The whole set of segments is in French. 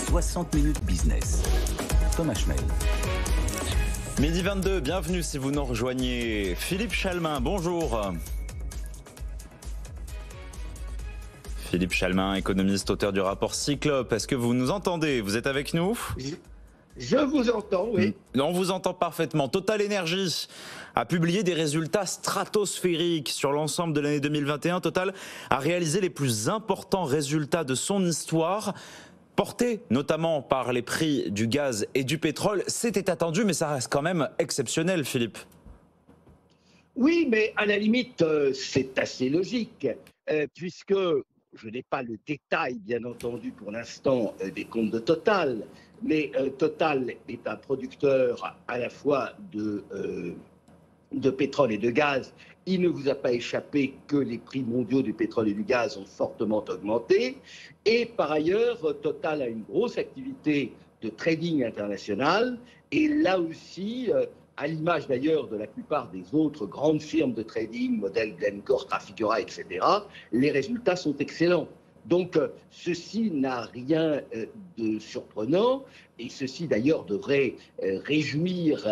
60 minutes business. Thomas Schmel. Midi 22, bienvenue si vous nous rejoignez. Philippe Chalmin, bonjour. Philippe Chalmin, économiste, auteur du rapport Cyclope. Est-ce que vous nous entendez? Vous êtes avec nous? Je vous entends, oui. On vous entend parfaitement. Total Energy a publié des résultats stratosphériques sur l'ensemble de l'année 2021. Total a réalisé les plus importants résultats de son histoire, portés notamment par les prix du gaz et du pétrole. C'était attendu, mais ça reste quand même exceptionnel, Philippe. Oui, mais à la limite, c'est assez logique, puisque je n'ai pas le détail, bien entendu, pour l'instant, des comptes de Total, mais Total est un producteur à la fois de pétrole et de gaz. Il ne vous a pas échappé que les prix mondiaux du pétrole et du gaz ont fortement augmenté. Et par ailleurs, Total a une grosse activité de trading international. Et là aussi, à l'image d'ailleurs de la plupart des autres grandes firmes de trading, modèle Glencore, Trafigura, etc., les résultats sont excellents. Donc, ceci n'a rien de surprenant, et ceci d'ailleurs devrait réjouir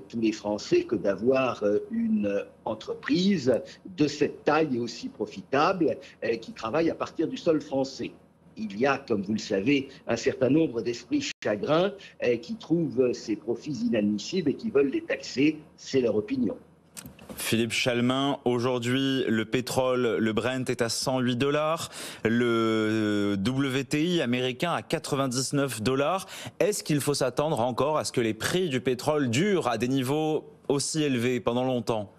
tous les Français que d'avoir une entreprise de cette taille et aussi profitable qui travaille à partir du sol français. Il y a, comme vous le savez, un certain nombre d'esprits chagrins qui trouvent ces profits inadmissibles et qui veulent les taxer, c'est leur opinion. Philippe Chalmin, aujourd'hui, le pétrole, le Brent est à $108, le WTI américain à $99. Est-ce qu'il faut s'attendre encore à ce que les prix du pétrole durent à des niveaux aussi élevés pendant longtemps?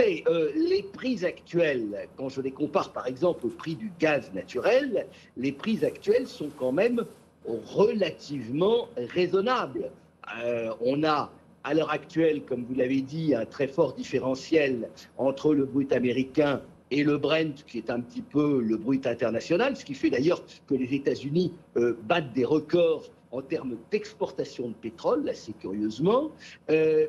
Les prix actuels, quand je les compare par exemple au prix du gaz naturel, les prix actuels sont quand même relativement raisonnables. On a à l'heure actuelle, comme vous l'avez dit, un très fort différentiel entre le brut américain et le Brent, qui est un petit peu le brut international, ce qui fait d'ailleurs que les États-Unis battent des records en termes d'exportation de pétrole, assez curieusement.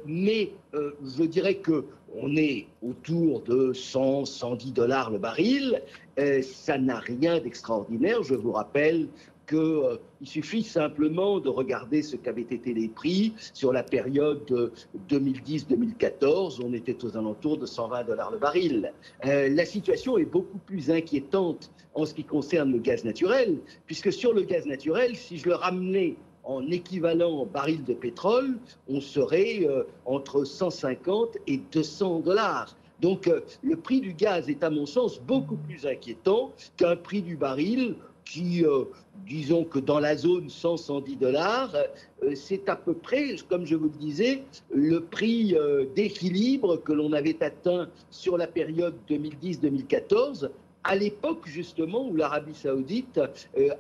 Mais je dirais qu'on est autour de 100, $110 le baril. Ça n'a rien d'extraordinaire. Je vous rappelle qu'il suffit simplement de regarder ce qu'avaient été les prix sur la période 2010-2014. On était aux alentours de $120 le baril. La situation est beaucoup plus inquiétante en ce qui concerne le gaz naturel, puisque sur le gaz naturel, si je le ramenais en équivalent baril de pétrole, on serait entre 150 et $200. Donc le prix du gaz est à mon sens beaucoup plus inquiétant qu'un prix du baril qui, disons que dans la zone $100-110, c'est à peu près, comme je vous le disais, le prix d'équilibre que l'on avait atteint sur la période 2010-2014, à l'époque justement où l'Arabie Saoudite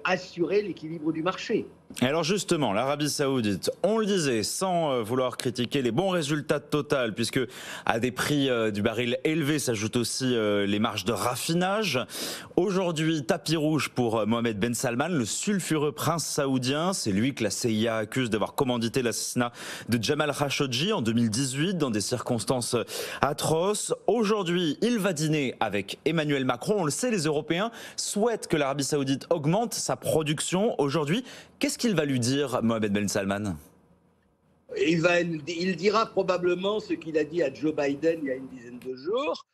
assurait l'équilibre du marché. Alors justement, l'Arabie Saoudite, on le disait, sans vouloir critiquer les bons résultats de Total, puisque à des prix du baril élevés s'ajoutent aussi les marges de raffinage. Aujourd'hui, tapis rouge pour Mohammed Ben Salman, le sulfureux prince saoudien. C'est lui que la CIA accuse d'avoir commandité l'assassinat de Jamal Khashoggi en 2018 dans des circonstances atroces. Aujourd'hui, il va dîner avec Emmanuel Macron. On le sait, les Européens souhaitent que l'Arabie Saoudite augmente sa production. Aujourd'hui, qu'est-ce qu'il va lui dire, Mohammed Ben Salman? Il dira probablement ce qu'il a dit à Joe Biden il y a une dizaine de jours,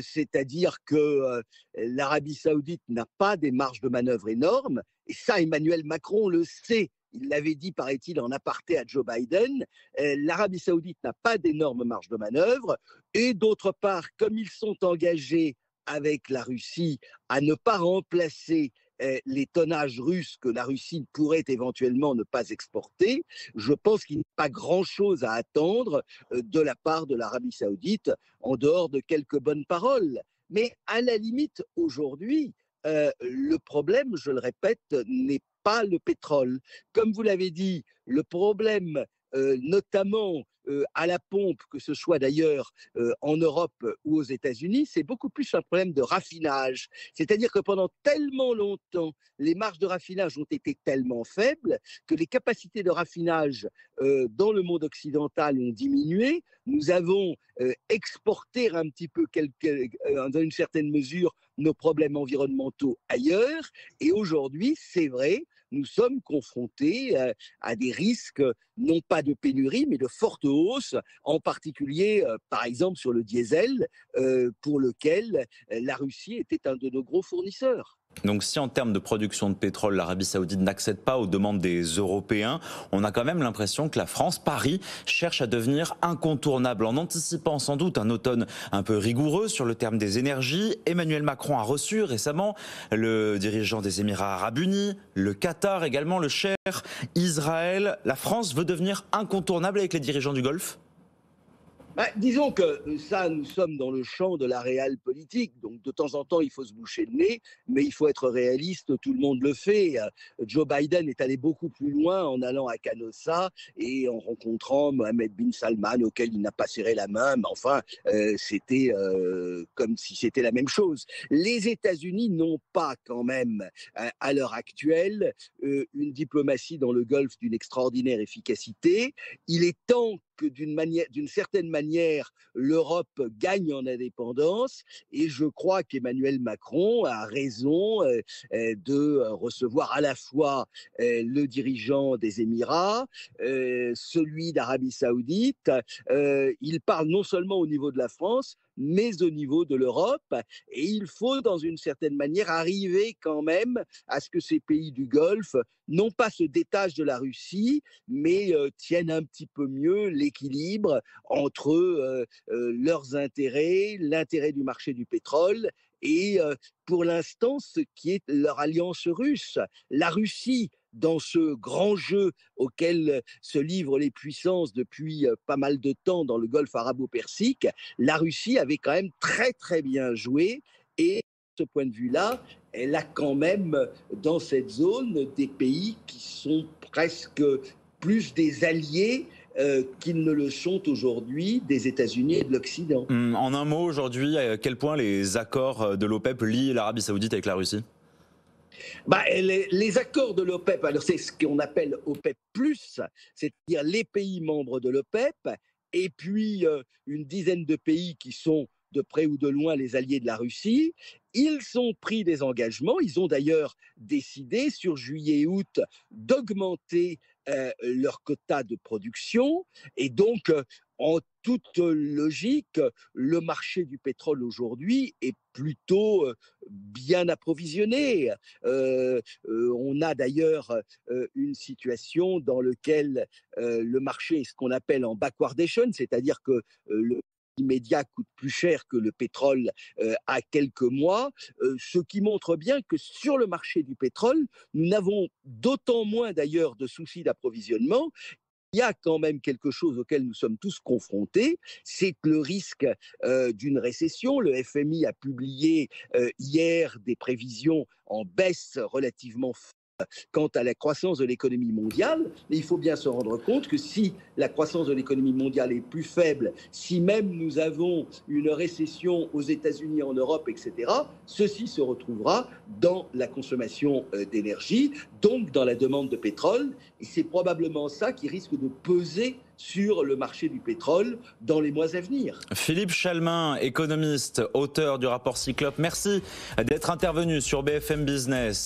c'est-à-dire que l'Arabie Saoudite n'a pas des marges de manœuvre énormes, et ça Emmanuel Macron le sait. Il l'avait dit, paraît-il, en aparté à Joe Biden. L'Arabie Saoudite n'a pas d'énormes marges de manœuvre, et d'autre part, comme ils sont engagés avec la Russie à ne pas remplacer les tonnages russes que la Russie pourrait éventuellement ne pas exporter, je pense qu'il n'y a pas grand-chose à attendre de la part de l'Arabie Saoudite, en dehors de quelques bonnes paroles. Mais à la limite, aujourd'hui, le problème, je le répète, n'est pas le pétrole. Comme vous l'avez dit, le problème, notamment à la pompe, que ce soit d'ailleurs en Europe ou aux États-Unis, c'est beaucoup plus un problème de raffinage. C'est-à-dire que pendant tellement longtemps, les marges de raffinage ont été tellement faibles que les capacités de raffinage dans le monde occidental ont diminué. Nous avons exporté un petit peu, dans une certaine mesure, nos problèmes environnementaux ailleurs. Et aujourd'hui, c'est vrai, nous sommes confrontés à des risques, non pas de pénurie, mais de forte hausse, en particulier, par exemple, sur le diesel, pour lequel la Russie était un de nos gros fournisseurs. Donc si en termes de production de pétrole, l'Arabie Saoudite n'accède pas aux demandes des Européens, on a quand même l'impression que la France, Paris, cherche à devenir incontournable. En anticipant sans doute un automne un peu rigoureux sur le terme des énergies, Emmanuel Macron a reçu récemment le dirigeant des Émirats Arabes Unis, le Qatar également, le Cheikh, Israël. La France veut devenir incontournable avec les dirigeants du Golfe ? Disons que ça, nous sommes dans le champ de la réelle politique, donc de temps en temps, il faut se boucher le nez, mais il faut être réaliste, tout le monde le fait. Joe Biden est allé beaucoup plus loin en allant à Canossa et en rencontrant Mohammed bin Salman, auquel il n'a pas serré la main, mais enfin, c'était comme si c'était la même chose. Les États-Unis n'ont pas quand même, à l'heure actuelle, une diplomatie dans le Golfe d'une extraordinaire efficacité. Il est temps que d'une certaine manière, l'Europe gagne en indépendance. Et je crois qu'Emmanuel Macron a raison de recevoir à la fois le dirigeant des Émirats, celui d'Arabie Saoudite. Il parle non seulement au niveau de la France, mais au niveau de l'Europe. Et il faut, dans une certaine manière, arriver quand même à ce que ces pays du Golfe, non pas se détachent de la Russie, mais tiennent un petit peu mieux l'équilibre entre leurs intérêts, l'intérêt du marché du pétrole et pour l'instant, ce qui est leur alliance russe. La Russie, dans ce grand jeu auquel se livrent les puissances depuis pas mal de temps dans le Golfe arabo-persique, la Russie avait quand même très très bien joué et de ce point de vue-là, elle a quand même dans cette zone des pays qui sont presque plus des alliés qu'ils ne le sont aujourd'hui des États-Unis et de l'Occident. En un mot, aujourd'hui, à quel point les accords de l'OPEP lient l'Arabie Saoudite avec la Russie ? Les accords de l'OPEP, alors c'est ce qu'on appelle OPEP+, c'est-à-dire les pays membres de l'OPEP, et puis une dizaine de pays qui sont de près ou de loin les alliés de la Russie. Ils ont pris des engagements, ils ont d'ailleurs décidé sur juillet et août d'augmenter leur quota de production, et donc en toute logique, le marché du pétrole aujourd'hui est plutôt bien approvisionné. On a d'ailleurs une situation dans laquelle le marché est ce qu'on appelle en backwardation, c'est-à-dire que le immédiat coûte plus cher que le pétrole à quelques mois, ce qui montre bien que sur le marché du pétrole, nous n'avons d'autant moins d'ailleurs de soucis d'approvisionnement. Il y a quand même quelque chose auquel nous sommes tous confrontés, c'est le risque d'une récession. Le FMI a publié hier des prévisions en baisse relativement quant à la croissance de l'économie mondiale. Et il faut bien se rendre compte que si la croissance de l'économie mondiale est plus faible, si même nous avons une récession aux États-Unis, en Europe, etc., ceci se retrouvera dans la consommation d'énergie, donc dans la demande de pétrole. Et c'est probablement ça qui risque de peser sur le marché du pétrole dans les mois à venir. Philippe Chalmin, économiste, auteur du rapport Cyclope, merci d'être intervenu sur BFM Business.